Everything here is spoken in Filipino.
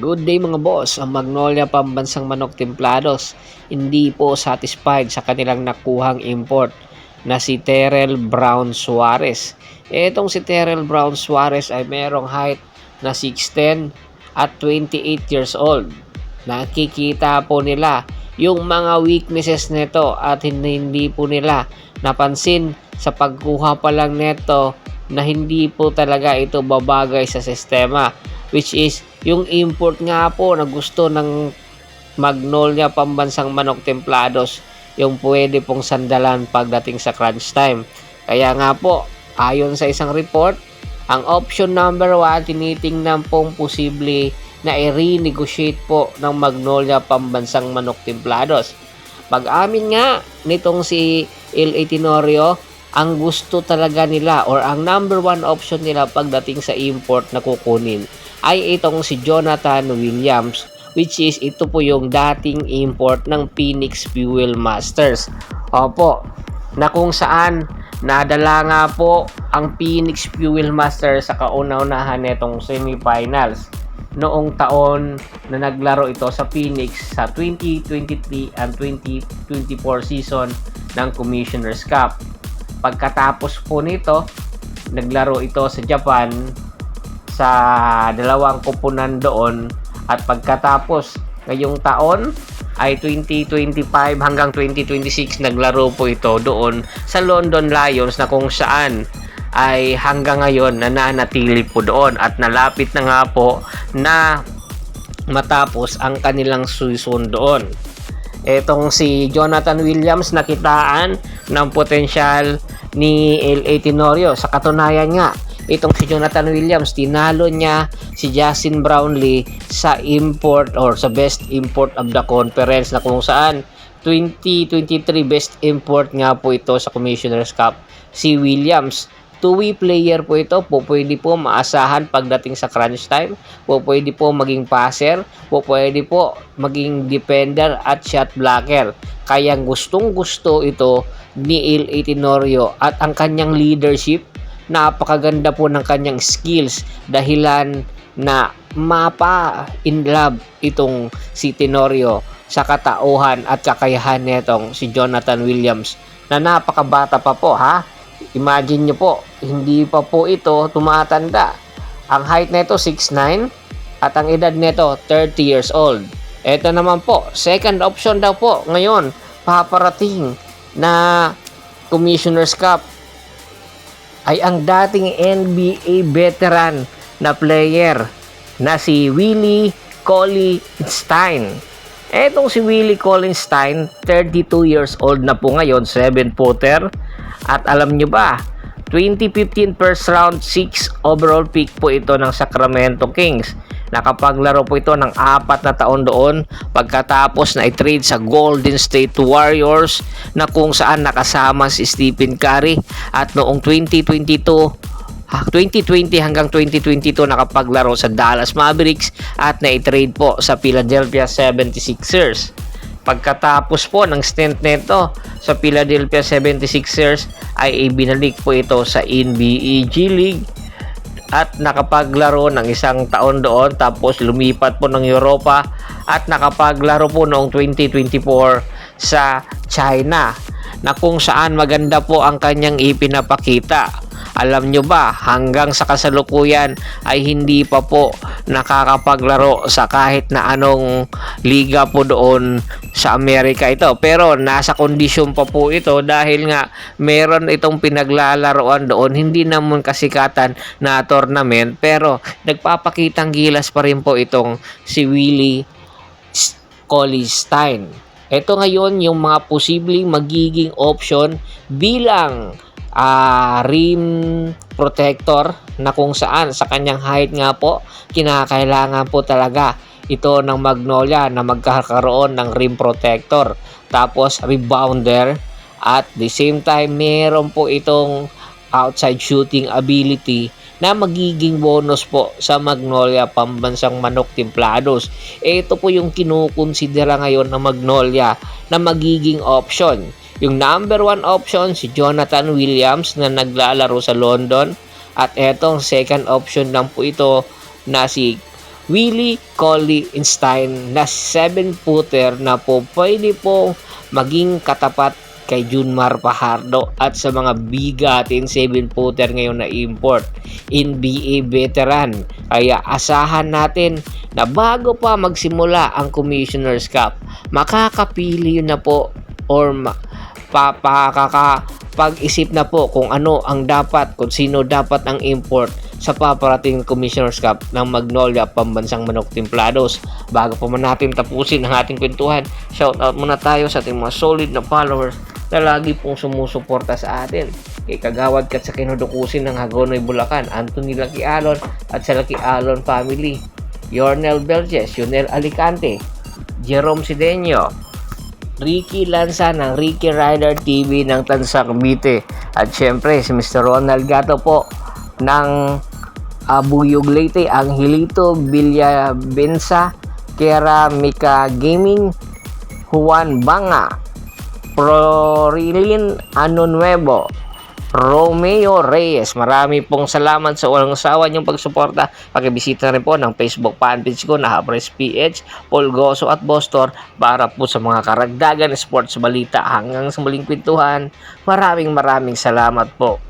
Good day mga boss, ang Magnolia Pambansang Manok Templados hindi po satisfied sa kanilang nakuhang import na si Terrell Brown Suarez. Etong si Terrell Brown Suarez ay merong height na 6'10 at 28 years old. Nakikita po nila yung mga weaknesses nito at hindi po nila napansin sa pagkuha pa lang nito na hindi po talaga ito babagay sa sistema, which is yung import nga po na gusto ng Magnolia Pambansang Manok Templados yung pwede pong sandalan pagdating sa crunch time. Kaya nga po, ayon sa isang report, ang option number 1 tinitingnan pong posible na i-renegotiate po ng Magnolia Pambansang Manok Templados. Pag-amin nga nitong si L.A. Tenorio, ang gusto talaga nila or ang number 1 option nila pagdating sa import na kukunin ay itong si Jonathan Williams, which is ito po yung dating import ng Phoenix Fuel Masters. Opo, na kung saan nadala nga po ang Phoenix Fuel Masters sa kauna-unahan netong semifinals noong taon na naglaro ito sa Phoenix sa 2023 and 2024 season ng Commissioner's Cup. Pagkatapos po nito, naglaro ito sa Japan sa dalawang koponan doon, at pagkatapos ngayong taon ay 2025 hanggang 2026 naglaro po ito doon sa London Lions, na kung saan ay hanggang ngayon nananatili po doon at nalapit na nga po na matapos ang kanilang season doon. Etong si Jonathan Williams nakitaan ng potensyal ni L.A. Tenorio. Sa katunayan nga, itong si Jonathan Williams, tinalo niya si Justin Brownlee sa import or sa best import of the conference, na kung saan 2023 best import nga po ito sa Commissioner's Cup. Si Williams, two-way player po ito, po pwede po maasahan pagdating sa crunch time, po pwede po maging passer, po pwede po maging defender at shot blocker. Kaya gustong gusto ito ni L.A. Tenorio, at ang kanyang leadership, napakaganda po ng kanyang skills, dahilan na mapa in love itong si Tenorio sa katauhan at kakayahan nitong si Jonathan Williams, na napakabata pa po ha. Imagine nyo po, hindi pa po ito tumatanda. Ang height nito 6'9 at ang edad nito 30 years old. Ito naman po, second option daw po ngayon paparating na Commissioner's Cup ay ang dating NBA veteran na player na si Willie Cauley-Stein. Etong si Willie Cauley-Stein, 32 years old na po ngayon, 7-footer. At alam nyo ba, 2015 first round 6 overall pick po ito ng Sacramento Kings. Nakapaglaro po ito ng 4 na taon doon pagkatapos na i-trade sa Golden State Warriors, na kung saan nakasama si Stephen Curry, at noong 2020 hanggang 2022 nakapaglaro sa Dallas Mavericks at na-trade po sa Philadelphia 76ers. Pagkatapos po ng stint nito sa Philadelphia 76ers ay ibinalik po ito sa NBA G League at nakapaglaro ng 1 taon doon, tapos lumipat po ng Europa at nakapaglaro po noong 2024 sa China, na kung saan maganda po ang kanyang ipinapakita. Alam nyo ba, hanggang sa kasalukuyan ay hindi pa po nakakapaglaro sa kahit na anong liga po doon sa Amerika ito. Pero nasa kondisyon pa po ito dahil nga meron itong pinaglalaroan doon, hindi naman kasikatan na tournament, pero nagpapakitang gilas pa rin po itong si Willie Cauley-Stein. Ito ngayon yung mga posibleng magiging option bilang rim protector, na kung saan sa kanyang height nga po kinakailangan po talaga ito ng Magnolia na magkakaroon ng rim protector, tapos rebounder, at the same time meron po itong outside shooting ability na magiging bonus po sa Magnolia Pambansang Manok Templados. Ito po yung kinukonsidera ngayon ng Magnolia na magiging option. Yung number 1 option, si Jonathan Williams na naglalaro sa London. At etong second option lang po ito na si Willie Collie-Einstein na 7-footer na po pwede po maging katapat kay Junmar Fajardo at sa mga bigating 7-footer ngayon na import, NBA veteran. Kaya asahan natin na bago pa magsimula ang Commissioner's Cup, makakapili na po or pag-isip na po kung ano ang dapat, kung sino dapat ang import sa paparating Commissioner's Cup ng Magnolia Pambansang Manok Templados. Bago pa man natin tapusin ang ating kwentuhan, shoutout muna tayo sa ating mga solid na followers na lagi pong sumusuporta sa atin. Kay Kagawad Kat sa Kinudukusin ng Hagonoy, Bulacan, Anthony Lucky Alon at sa Lucky Alon family, Yornel Belges, Yonel Alicante, Jerome Sidenio, Ricky Lanza ng Ricky Rider TV ng Tansa Cavite, at syempre si Mr. Ronald Gato po ng Buyog Leyte, Angelito Villabenza, Kera Mika Gaming, Juan Banga, Prorilin Ano Nuevo, Romeo Reyes. Marami pong salamat sa walang sawa niyong pagsuporta. Pakibisita na rin po ng Facebook fanpage ko na Habres PH, Paul Goso at Bostor para po sa mga karagdagan sports balita. Hanggang sa muling kwentuhan, maraming salamat po.